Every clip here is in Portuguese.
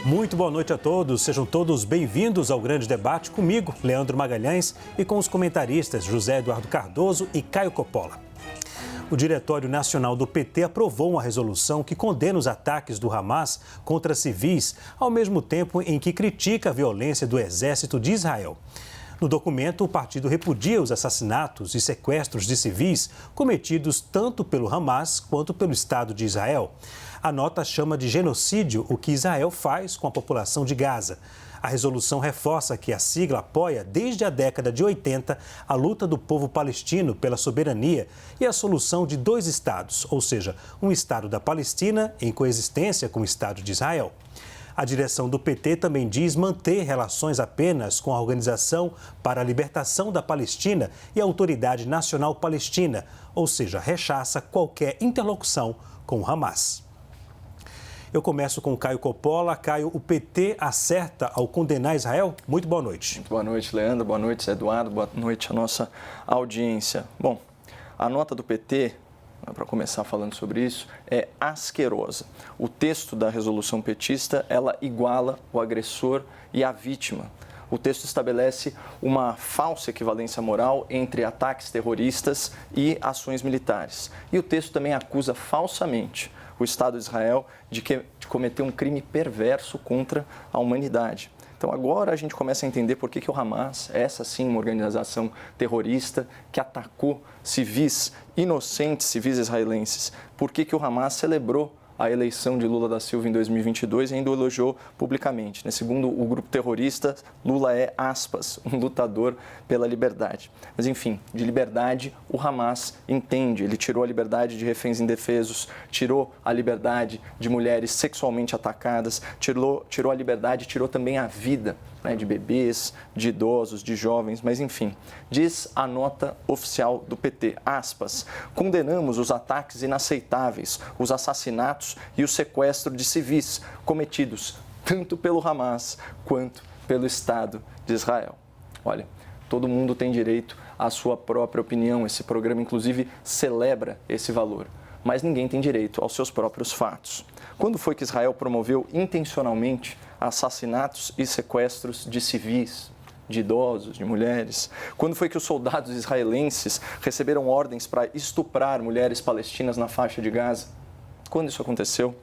Muito boa noite a todos, sejam todos bem-vindos ao Grande Debate comigo, Leandro Magalhães, e com os comentaristas José Eduardo Cardoso e Caio Coppola. O Diretório Nacional do PT aprovou uma resolução que condena os ataques do Hamas contra civis, ao mesmo tempo em que critica a violência do exército de Israel. No documento, o partido repudia os assassinatos e sequestros de civis cometidos tanto pelo Hamas quanto pelo Estado de Israel. A nota chama de genocídio o que Israel faz com a população de Gaza. A resolução reforça que a sigla apoia, desde a década de 80, a luta do povo palestino pela soberania e a solução de dois estados, ou seja, um estado da Palestina em coexistência com o Estado de Israel. A direção do PT também diz manter relações apenas com a Organização para a Libertação da Palestina e a Autoridade Nacional Palestina, ou seja, rechaça qualquer interlocução com o Hamas. Eu começo com o Caio Coppola. Caio, o PT acerta ao condenar Israel? Muito boa noite. Muito boa noite, Leandro. Boa noite, Zé Eduardo. Boa noite à nossa audiência. Bom, a nota do PT, para começar falando sobre isso, é asquerosa. O texto da resolução petista, ela iguala o agressor e a vítima. O texto estabelece uma falsa equivalência moral entre ataques terroristas e ações militares. E o texto também acusa falsamente o Estado de Israel de cometer um crime perverso contra a humanidade. Então agora a gente começa a entender por que o Hamas, essa sim uma organização terrorista que atacou civis inocentes, civis israelenses, por que o Hamas celebrou a eleição de Lula da Silva em 2022 e ainda o elogiou publicamente. Segundo o grupo terrorista, Lula é, aspas, um lutador pela liberdade. Mas, enfim, de liberdade o Hamas entende. Ele tirou a liberdade de reféns indefesos, tirou a liberdade de mulheres sexualmente atacadas, tirou a liberdade, tirou também a vida, né, de bebês, de idosos, de jovens, mas enfim, diz a nota oficial do PT, aspas, condenamos os ataques inaceitáveis, os assassinatos e o sequestro de civis cometidos tanto pelo Hamas quanto pelo Estado de Israel. Olha, todo mundo tem direito à sua própria opinião, esse programa inclusive celebra esse valor, mas ninguém tem direito aos seus próprios fatos. Quando foi que Israel promoveu intencionalmente assassinatos e sequestros de civis, de idosos, de mulheres? Quando foi que os soldados israelenses receberam ordens para estuprar mulheres palestinas na faixa de Gaza? Quando isso aconteceu?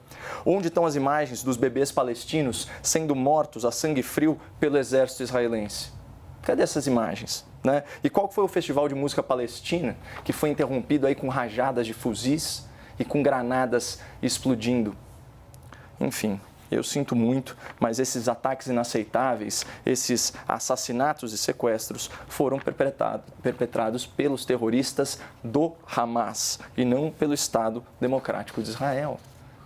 Onde estão as imagens dos bebês palestinos sendo mortos a sangue frio pelo exército israelense? Cadê essas imagens? Né? E qual foi o festival de música palestina que foi interrompido aí com rajadas de fuzis e com granadas explodindo? Enfim, eu sinto muito, mas esses ataques inaceitáveis, esses assassinatos e sequestros foram perpetrados pelos terroristas do Hamas e não pelo Estado Democrático de Israel.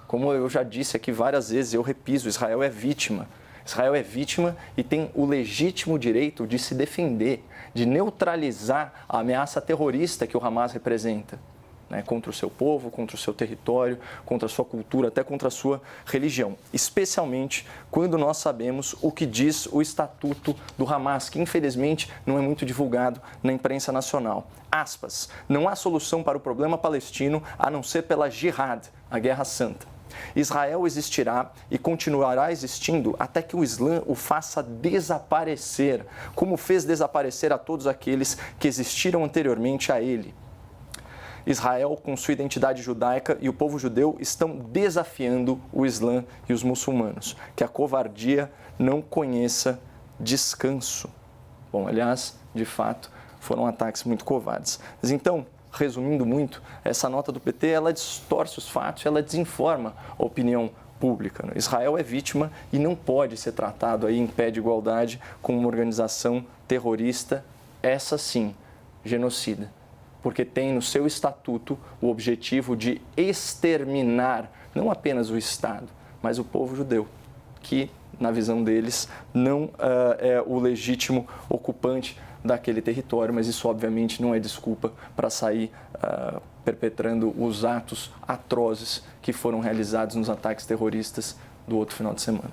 Como eu já disse aqui várias vezes, eu repiso, Israel é vítima. Israel é vítima e tem o legítimo direito de se defender, de neutralizar a ameaça terrorista que o Hamas representa, né, contra o seu povo, contra o seu território, contra a sua cultura, até contra a sua religião. Especialmente quando nós sabemos o que diz o Estatuto do Hamas, que infelizmente não é muito divulgado na imprensa nacional. Aspas, não há solução para o problema palestino a não ser pela jihad, a guerra santa. Israel existirá e continuará existindo até que o Islã o faça desaparecer, como fez desaparecer a todos aqueles que existiram anteriormente a ele. Israel, com sua identidade judaica, e o povo judeu estão desafiando o Islã e os muçulmanos. Que a covardia não conheça descanso. Bom, aliás, de fato, foram ataques muito covardes. Mas então, resumindo muito, essa nota do PT, ela distorce os fatos, ela desinforma a opinião pública. Israel é vítima e não pode ser tratado aí em pé de igualdade com uma organização terrorista, essa sim, genocida, porque tem no seu estatuto o objetivo de exterminar não apenas o Estado, mas o povo judeu, que, na visão deles, não é o legítimo ocupante daquele território, mas isso obviamente não é desculpa para sair perpetrando os atos atrozes que foram realizados nos ataques terroristas do outro final de semana.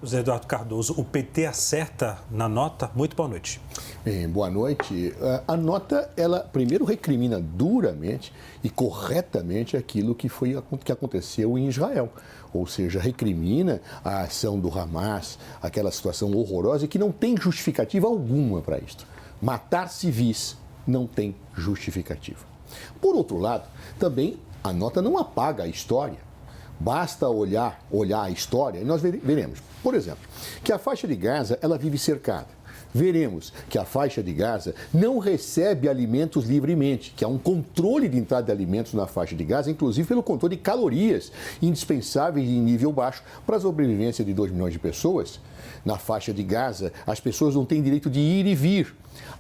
José Eduardo Cardoso, o PT acerta na nota? Muito boa noite. Bem, boa noite. A nota, ela primeiro recrimina duramente e corretamente aquilo que aconteceu em Israel. Ou seja, recrimina a ação do Hamas, aquela situação horrorosa e que não tem justificativa alguma para isto. Matar civis não tem justificativa. Por outro lado, também a nota não apaga a história. Basta olhar a história e nós veremos, por exemplo, que a faixa de Gaza ela vive cercada. Veremos que a faixa de Gaza não recebe alimentos livremente, que há um controle de entrada de alimentos na faixa de Gaza, inclusive pelo controle de calorias indispensáveis em nível baixo para a sobrevivência de 2 milhões de pessoas. Na faixa de Gaza, as pessoas não têm direito de ir e vir.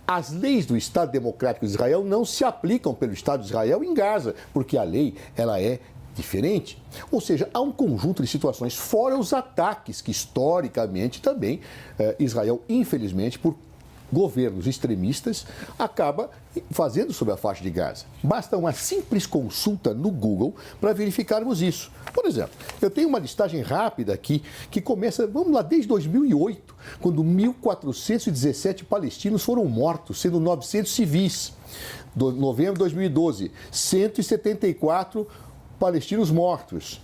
As leis do Estado Democrático de Israel não se aplicam pelo Estado de Israel em Gaza, porque a lei ela é diferente. Ou seja, há um conjunto de situações, fora os ataques que historicamente também Israel, infelizmente, por governos extremistas, acaba fazendo sobre a faixa de Gaza. Basta uma simples consulta no Google para verificarmos isso. Por exemplo, eu tenho uma listagem rápida aqui que começa, vamos lá, desde 2008, quando 1.417 palestinos foram mortos, sendo 900 civis. Novembro de 2012, 174 palestinos mortos.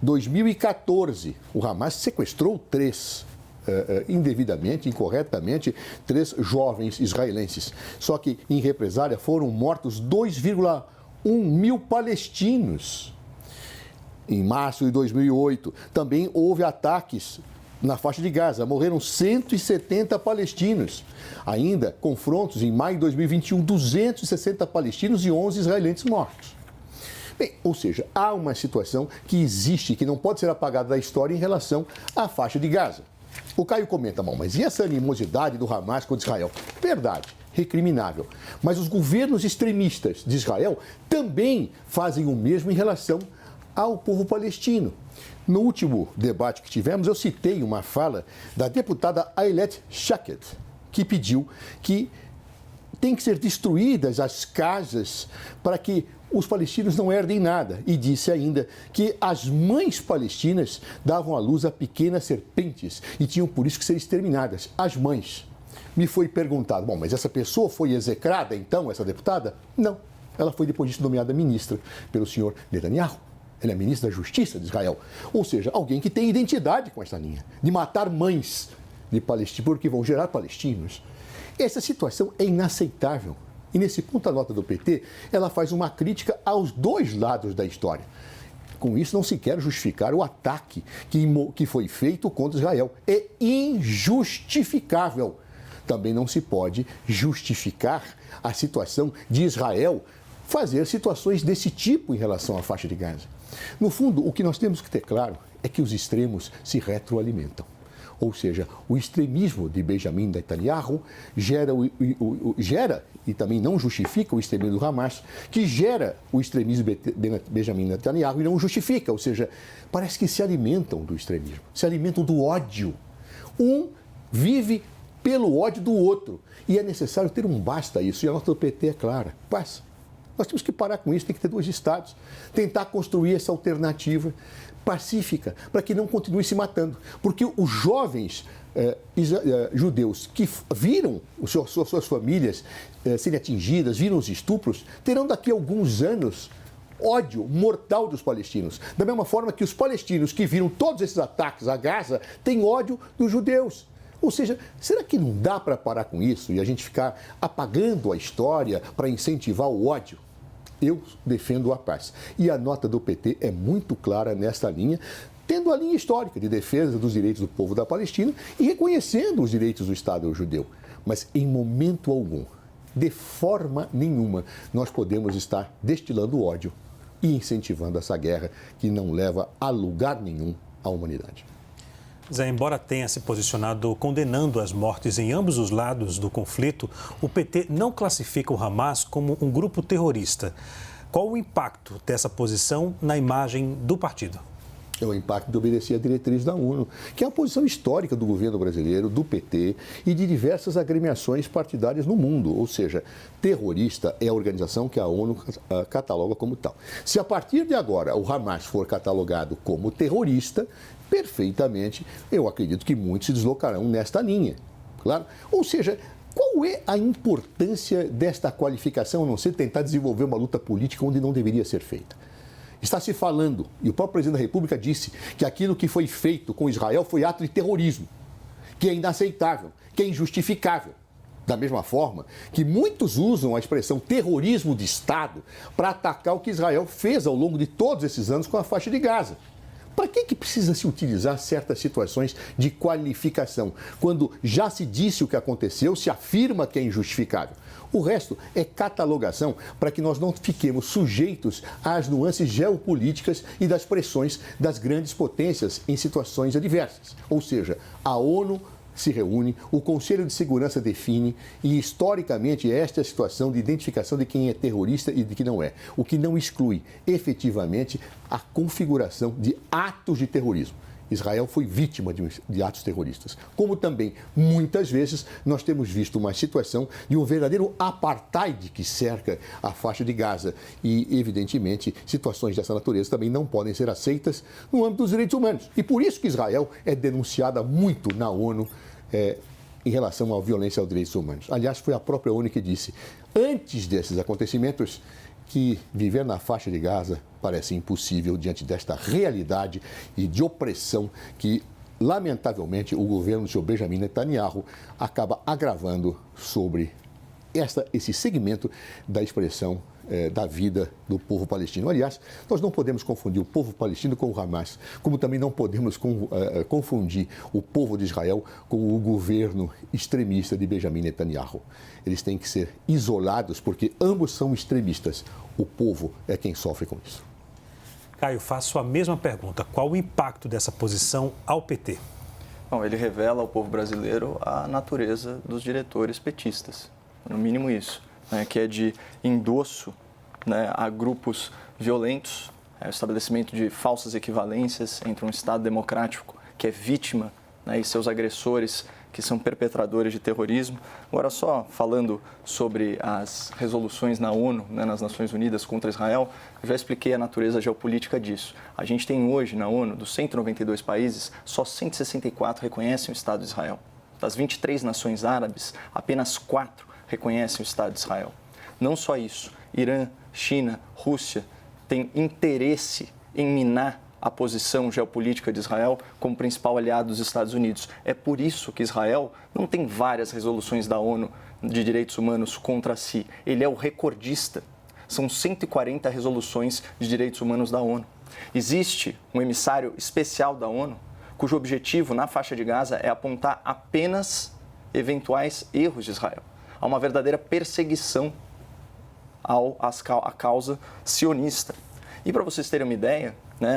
2014, o Hamas sequestrou 3 indevidamente, incorretamente, 3 jovens israelenses. Só que, em represália, foram mortos 2,1 mil palestinos. Em março de 2008, também houve ataques na faixa de Gaza. Morreram 170 palestinos. Ainda, confrontos em maio de 2021, 260 palestinos e 11 israelenses mortos. Bem, ou seja, há uma situação que existe, que não pode ser apagada da história em relação à faixa de Gaza. O Caio comenta, bom, mas e essa animosidade do Hamas contra Israel? Verdade, recriminável. Mas os governos extremistas de Israel também fazem o mesmo em relação ao povo palestino. No último debate que tivemos, eu citei uma fala da deputada Ayelet Shaked, que pediu que tem que ser destruídas as casas para que os palestinos não herdem nada. E disse ainda que as mães palestinas davam à luz a pequenas serpentes e tinham por isso que ser exterminadas. As mães. Me foi perguntado, bom, mas essa pessoa foi execrada então, essa deputada? Não. Ela foi depois disso nomeada ministra pelo senhor Netanyahu. Ela é ministra da Justiça de Israel. Ou seja, alguém que tem identidade com essa linha, de matar mães de palestinos, porque vão gerar palestinos. Essa situação é inaceitável. E nesse ponto, a nota do PT, ela faz uma crítica aos 2 lados da história. Com isso, não se quer justificar o ataque que foi feito contra Israel. É injustificável. Também não se pode justificar a situação de Israel fazer situações desse tipo em relação à faixa de Gaza. No fundo, o que nós temos que ter claro é que os extremos se retroalimentam. Ou seja, o extremismo de Benjamin Netanyahu gera e também não justifica o extremismo do Hamas, que gera o extremismo de Benjamin Netanyahu e não justifica. Ou seja, parece que se alimentam do extremismo, se alimentam do ódio. Um vive pelo ódio do outro. E é necessário ter um basta isso. E a nota do PT é clara. Passa. Nós temos que parar com isso, tem que ter 2 estados. Tentar construir essa alternativa pacífica, para que não continue se matando. Porque os jovens judeus que viram suas famílias serem atingidas, viram os estupros, terão daqui a alguns anos ódio mortal dos palestinos. Da mesma forma que os palestinos que viram todos esses ataques a Gaza têm ódio dos judeus. Ou seja, será que não dá para parar com isso e a gente ficar apagando a história para incentivar o ódio? Eu defendo a paz. E a nota do PT é muito clara nesta linha, tendo a linha histórica de defesa dos direitos do povo da Palestina e reconhecendo os direitos do Estado judeu. Mas em momento algum, de forma nenhuma, nós podemos estar destilando ódio e incentivando essa guerra que não leva a lugar nenhum à humanidade. Zé, embora tenha se posicionado condenando as mortes em ambos os lados do conflito, o PT não classifica o Hamas como um grupo terrorista. Qual o impacto dessa posição na imagem do partido? É o impacto de obedecer à diretriz da ONU, que é a posição histórica do governo brasileiro, do PT e de diversas agremiações partidárias no mundo. Ou seja, terrorista é a organização que a ONU cataloga como tal. Se a partir de agora o Hamas for catalogado como terrorista, perfeitamente, eu acredito que muitos se deslocarão nesta linha. Claro? Ou seja, qual é a importância desta qualificação, a não ser tentar desenvolver uma luta política onde não deveria ser feita? Está se falando, e o próprio presidente da República disse, que aquilo que foi feito com Israel foi ato de terrorismo, que é inaceitável, que é injustificável. Da mesma forma que muitos usam a expressão terrorismo de Estado para atacar o que Israel fez ao longo de todos esses anos com a faixa de Gaza. Para que precisa se utilizar certas situações de qualificação, quando já se disse o que aconteceu, se afirma que é injustificável? O resto é catalogação para que nós não fiquemos sujeitos às nuances geopolíticas e das pressões das grandes potências em situações adversas. Ou seja, a ONU se reúne, o Conselho de Segurança define e, historicamente, esta é a situação de identificação de quem é terrorista e de quem não é. O que não exclui, efetivamente, a configuração de atos de terrorismo. Israel foi vítima de atos terroristas. Como também, muitas vezes, nós temos visto uma situação de um verdadeiro apartheid que cerca a faixa de Gaza. E, evidentemente, situações dessa natureza também não podem ser aceitas no âmbito dos direitos humanos. E por isso que Israel é denunciada muito na ONU em relação à violência aos direitos humanos. Aliás, foi a própria ONU que disse, antes desses acontecimentos, que viver na faixa de Gaza parece impossível diante desta realidade e de opressão que, lamentavelmente, o governo do senhor Benjamin Netanyahu acaba agravando sobre esse segmento da expressão da vida do povo palestino. Aliás, nós não podemos confundir o povo palestino com o Hamas, como também não podemos confundir o povo de Israel com o governo extremista de Benjamin Netanyahu. Eles têm que ser isolados porque ambos são extremistas. O povo é quem sofre com isso. Caio, faço a mesma pergunta. Qual o impacto dessa posição ao PT? Bom, ele revela ao povo brasileiro a natureza dos diretores petistas, no mínimo isso. Que é de endosso, a grupos violentos, o estabelecimento de falsas equivalências entre um Estado democrático que é vítima e seus agressores que são perpetradores de terrorismo. Agora, só falando sobre as resoluções na ONU, nas Nações Unidas contra Israel, eu já expliquei a natureza geopolítica disso. A gente tem hoje na ONU, dos 192 países, só 164 reconhecem o Estado de Israel. Das 23 nações árabes, apenas 4 reconhecem o Estado de Israel. Não só isso, Irã, China, Rússia têm interesse em minar a posição geopolítica de Israel como principal aliado dos Estados Unidos. É por isso que Israel não tem várias resoluções da ONU de direitos humanos contra si. Ele é o recordista. São 140 resoluções de direitos humanos da ONU. Existe um emissário especial da ONU, cujo objetivo na faixa de Gaza é apontar apenas eventuais erros de Israel. Há uma verdadeira perseguição à causa sionista. E para vocês terem uma ideia,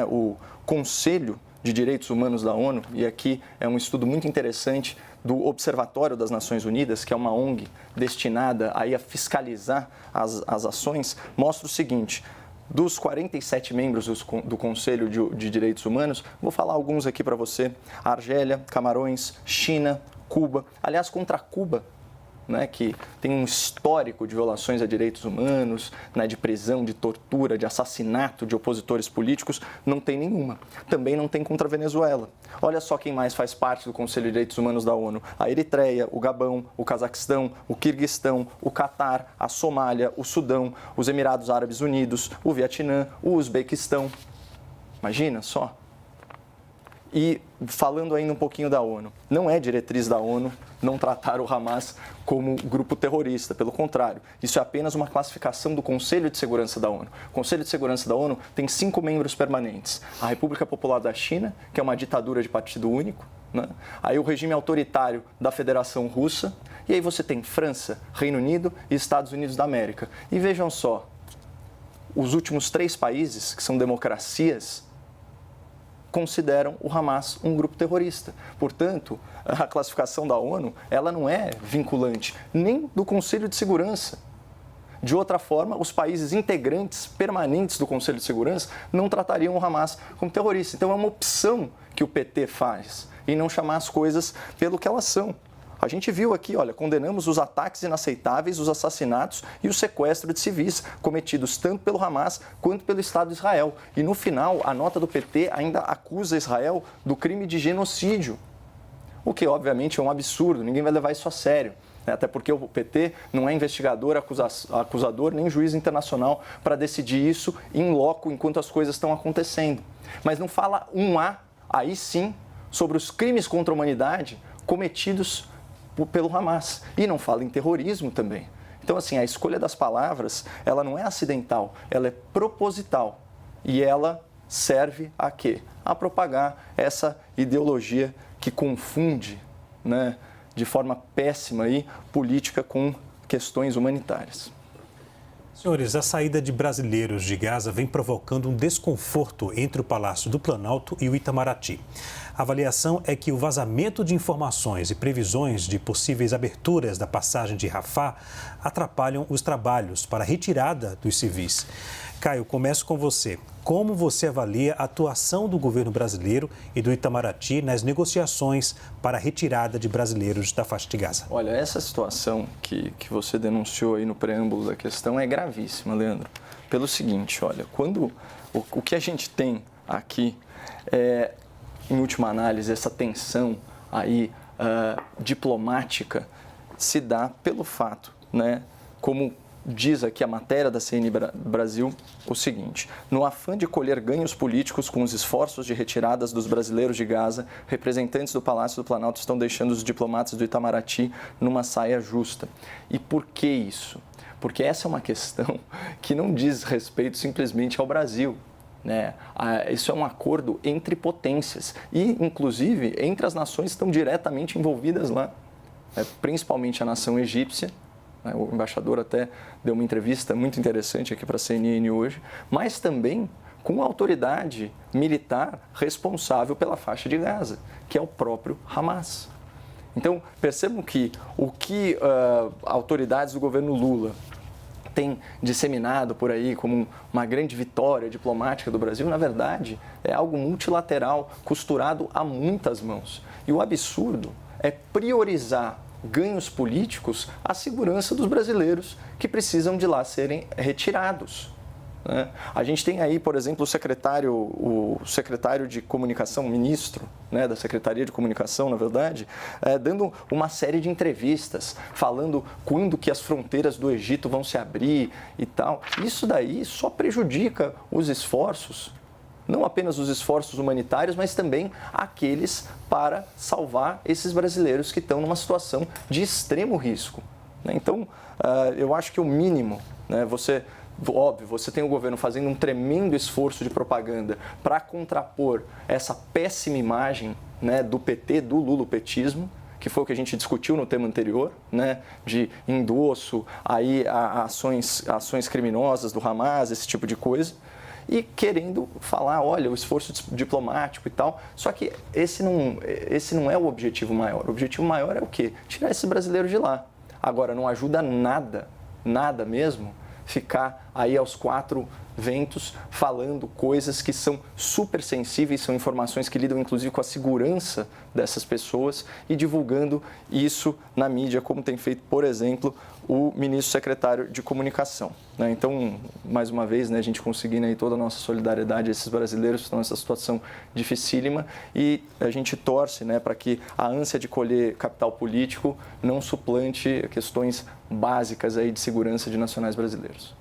o Conselho de Direitos Humanos da ONU, e aqui é um estudo muito interessante do Observatório das Nações Unidas, que é uma ONG destinada a fiscalizar as ações, mostra o seguinte: dos 47 membros do Conselho de Direitos Humanos, vou falar alguns aqui para você: Argélia, Camarões, China, Cuba. Aliás, contra Cuba, que tem um histórico de violações a direitos humanos, de prisão, de tortura, de assassinato de opositores políticos, não tem nenhuma. Também não tem contra a Venezuela. Olha só quem mais faz parte do Conselho de Direitos Humanos da ONU: a Eritreia, o Gabão, o Cazaquistão, o Quirguistão, o Catar, a Somália, o Sudão, os Emirados Árabes Unidos, o Vietnã, o Uzbequistão. Imagina só. E falando ainda um pouquinho da ONU, não é diretriz da ONU não tratar o Hamas como grupo terrorista, pelo contrário, isso é apenas uma classificação do Conselho de Segurança da ONU. O Conselho de Segurança da ONU tem 5 membros permanentes: a República Popular da China, que é uma ditadura de partido único, aí o regime autoritário da Federação Russa, e aí você tem França, Reino Unido e Estados Unidos da América. E vejam só, os últimos 3 países, que são democracias, consideram o Hamas um grupo terrorista. Portanto, a classificação da ONU, ela não é vinculante nem do Conselho de Segurança. De outra forma, os países integrantes permanentes do Conselho de Segurança não tratariam o Hamas como terrorista. Então, é uma opção que o PT faz em não chamar as coisas pelo que elas são. A gente viu aqui, olha, condenamos os ataques inaceitáveis, os assassinatos e o sequestro de civis cometidos tanto pelo Hamas quanto pelo Estado de Israel. E no final, a nota do PT ainda acusa Israel do crime de genocídio, o que obviamente é um absurdo, ninguém vai levar isso a sério. Até porque o PT não é investigador, acusador, nem juiz internacional para decidir isso em loco enquanto as coisas estão acontecendo. Mas não fala aí sim, sobre os crimes contra a humanidade cometidos pelo Hamas. E não fala em terrorismo também. Então, assim, a escolha das palavras, ela não é acidental, ela é proposital. E ela serve a quê? A propagar essa ideologia que confunde, né, de forma péssima política com questões humanitárias. Senhores, a saída de brasileiros de Gaza vem provocando um desconforto entre o Palácio do Planalto e o Itamaraty. A avaliação é que o vazamento de informações e previsões de possíveis aberturas da passagem de Rafah atrapalham os trabalhos para a retirada dos civis. Caio, começo com você. Como você avalia a atuação do governo brasileiro e do Itamaraty nas negociações para a retirada de brasileiros da faixa de Gaza? Olha, essa situação que você denunciou aí no preâmbulo da questão é gravíssima, Leandro. Pelo seguinte, olha, quando o que a gente tem aqui é, em última análise, essa tensão aí diplomática se dá pelo fato, né, como diz aqui a matéria da CN Brasil o seguinte: no afã de colher ganhos políticos com os esforços de retiradas dos brasileiros de Gaza, representantes do Palácio do Planalto estão deixando os diplomatas do Itamaraty numa saia justa. E por que isso? Porque essa é uma questão que não diz respeito simplesmente ao Brasil. Né? Isso é um acordo entre potências e, inclusive, entre as nações que estão diretamente envolvidas lá, principalmente a nação egípcia. O embaixador até deu uma entrevista muito interessante aqui para a CNN hoje, mas também com a autoridade militar responsável pela faixa de Gaza, que é o próprio Hamas. Então, percebam que o que autoridades do governo Lula têm disseminado por aí como uma grande vitória diplomática do Brasil, na verdade, é algo multilateral, costurado a muitas mãos. E o absurdo é priorizar ganhos políticos à segurança dos brasileiros que precisam de lá serem retirados. Né? A gente tem aí, por exemplo, o secretário de comunicação, o ministro, né, da Secretaria de Comunicação, na verdade, dando uma série de entrevistas, falando quando que as fronteiras do Egito vão se abrir e tal. Isso daí só prejudica os esforços, não apenas os esforços humanitários, mas também aqueles para salvar esses brasileiros que estão numa situação de extremo risco. Então, eu acho que o mínimo, né, você tem o governo fazendo um tremendo esforço de propaganda para contrapor essa péssima imagem, né, do PT, do lulopetismo, que foi o que a gente discutiu no tema anterior, né, de endosso aí a ações criminosas do Hamas, esse tipo de coisa, e querendo falar, olha, o esforço diplomático e tal. Só que esse não é o objetivo maior. O objetivo maior é o quê? Tirar esses brasileiros de lá. Agora, não ajuda nada mesmo, ficar aí aos quatro ventos falando coisas que são super sensíveis, são informações que lidam inclusive com a segurança dessas pessoas e divulgando isso na mídia, como tem feito, por exemplo, o ministro secretário de Comunicação. Né? Então, mais uma vez, né, a gente conseguindo aí toda a nossa solidariedade a esses brasileiros que estão nessa situação dificílima e a gente torce, né, para que a ânsia de colher capital político não suplante questões básicas aí de segurança de nacionais brasileiros.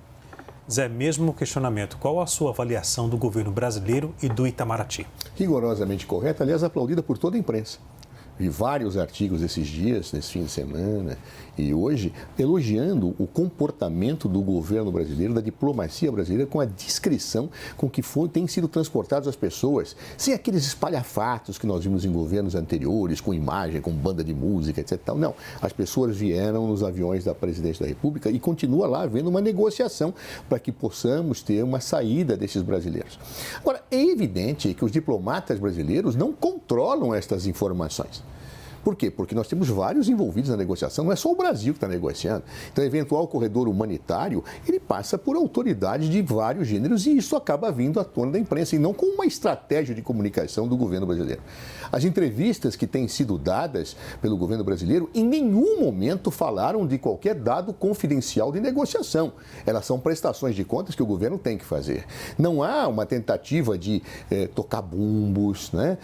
Zé, mesmo questionamento, qual a sua avaliação do governo brasileiro e do Itamaraty? Rigorosamente correta, aliás, aplaudida por toda a imprensa. Vi vários artigos esses dias, nesse fim de semana e hoje, elogiando o comportamento do governo brasileiro, da diplomacia brasileira, com a discrição com que têm sido transportadas as pessoas, sem aqueles espalhafatos que nós vimos em governos anteriores, com imagem, com banda de música, etc. Não, as pessoas vieram nos aviões da presidência da República e continua lá havendo uma negociação para que possamos ter uma saída desses brasileiros. Agora, é evidente que os diplomatas brasileiros não controlam estas informações. Por quê? Porque nós temos vários envolvidos na negociação, não é só o Brasil que está negociando. Então, o eventual corredor humanitário, ele passa por autoridades de vários gêneros e isso acaba vindo à tona da imprensa e não com uma estratégia de comunicação do governo brasileiro. As entrevistas que têm sido dadas pelo governo brasileiro em nenhum momento falaram de qualquer dado confidencial de negociação. Elas são prestações de contas que o governo tem que fazer. Não há uma tentativa de tocar bumbos, né?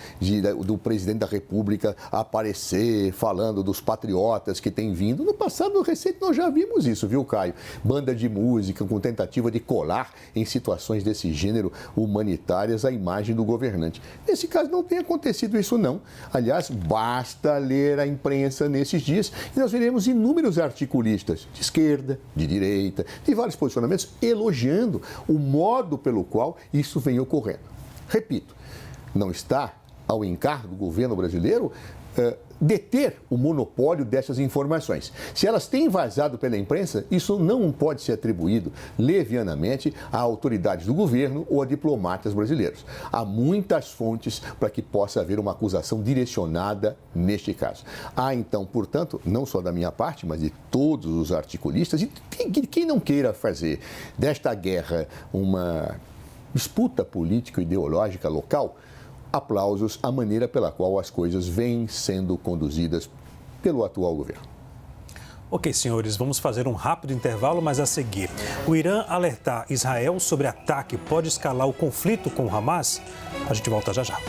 Do presidente da República aparecer falando dos patriotas que têm vindo. No passado recente nós já vimos isso, viu, Caio? Banda de música com tentativa de colar em situações desse gênero humanitárias a imagem do governante. Nesse caso não tem acontecido isso não. Aliás, basta ler a imprensa nesses dias e nós veremos inúmeros articulistas de esquerda, de direita, de vários posicionamentos elogiando o modo pelo qual isso vem ocorrendo. Repito, não está ao encargo do governo brasileiro deter o monopólio dessas informações. Se elas têm vazado pela imprensa, isso não pode ser atribuído levianamente a autoridades do governo ou a diplomatas brasileiros. Há muitas fontes para que possa haver uma acusação direcionada neste caso. Há, então, portanto, não só da minha parte, mas de todos os articulistas e quem não queira fazer desta guerra uma disputa político-ideológica local, aplausos à maneira pela qual as coisas vêm sendo conduzidas pelo atual governo. Ok, senhores, vamos fazer um rápido intervalo, mas a seguir. O Irã alertar Israel sobre ataque pode escalar o conflito com o Hamas? A gente volta já já.